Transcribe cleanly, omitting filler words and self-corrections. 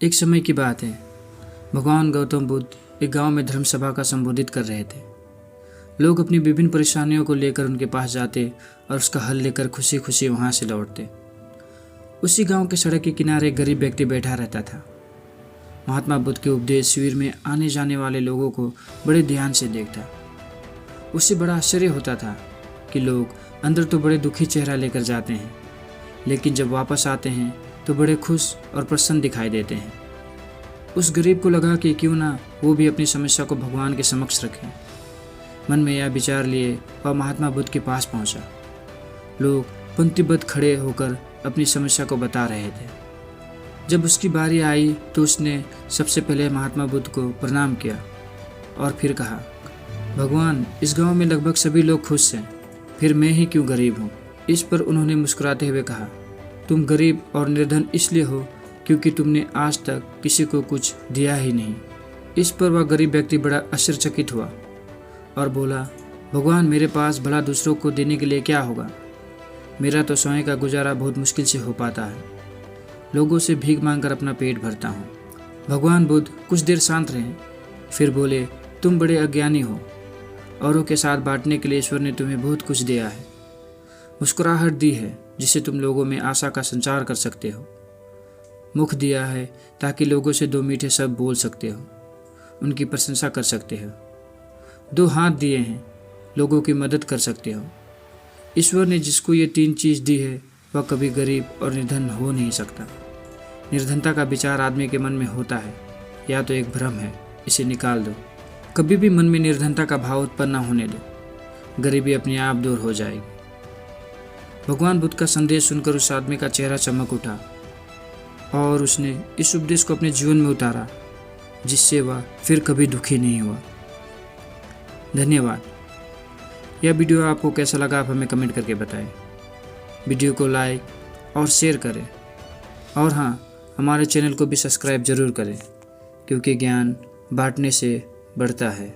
एक समय की बात है। भगवान गौतम बुद्ध एक गांव में धर्म सभा का संबोधित कर रहे थे। लोग अपनी विभिन्न परेशानियों को लेकर उनके पास जाते और उसका हल लेकर खुशी खुशी वहां से लौटते। उसी गांव के सड़क के किनारे एक गरीब व्यक्ति बैठा रहता था। महात्मा बुद्ध के उपदेश शिविर में आने जाने वाले लोगों को बड़े ध्यान से देखता। उससे बड़ा आश्चर्य होता था कि लोग अंदर तो बड़े दुखी चेहरा लेकर जाते हैं, लेकिन जब वापस आते हैं तो बड़े खुश और प्रसन्न दिखाई देते हैं। उस गरीब को लगा कि क्यों ना वो भी अपनी समस्या को भगवान के समक्ष रखें। मन में यह विचार लिए वह महात्मा बुद्ध के पास पहुंचा। लोग पंक्तिबद्ध खड़े होकर अपनी समस्या को बता रहे थे। जब उसकी बारी आई तो उसने सबसे पहले महात्मा बुद्ध को प्रणाम किया और फिर कहा, भगवान, इस गांव में लगभग सभी लोग खुश हैं, फिर मैं ही क्यों गरीब हूँ। इस पर उन्होंने मुस्कुराते हुए कहा, तुम गरीब और निर्धन इसलिए हो क्योंकि तुमने आज तक किसी को कुछ दिया ही नहीं। इस पर वह गरीब व्यक्ति बड़ा आश्चर्यचकित हुआ और बोला, भगवान, मेरे पास भला दूसरों को देने के लिए क्या होगा। मेरा तो स्वयं का गुजारा बहुत मुश्किल से हो पाता है। लोगों से भीख मांगकर अपना पेट भरता हूँ। भगवान बुद्ध कुछ देर शांत रहे, फिर बोले, तुम बड़े अज्ञानी हो। औरों के साथ बांटने के लिए ईश्वर ने तुम्हें बहुत कुछ दिया है। मुस्कुराहट दी है जिससे तुम लोगों में आशा का संचार कर सकते हो। मुख दिया है ताकि लोगों से दो मीठे शब्द बोल सकते हो, उनकी प्रशंसा कर सकते हो। दो हाथ दिए हैं, लोगों की मदद कर सकते हो। ईश्वर ने जिसको ये तीन चीज़ दी है वह कभी गरीब और निर्धन हो नहीं सकता। निर्धनता का विचार आदमी के मन में होता है, या तो एक भ्रम है, इसे निकाल दो। कभी भी मन में निर्धनता का भाव उत्पन्न न होने दो, गरीबी अपने आप दूर हो जाएगी। भगवान बुद्ध का संदेश सुनकर उस आदमी का चेहरा चमक उठा और उसने इस उपदेश को अपने जीवन में उतारा, जिससे वह फिर कभी दुखी नहीं हुआ। धन्यवाद। यह वीडियो आपको कैसा लगा आप हमें कमेंट करके बताएं। वीडियो को लाइक और शेयर करें और हाँ, हमारे चैनल को भी सब्सक्राइब जरूर करें, क्योंकि ज्ञान बांटने से बढ़ता है।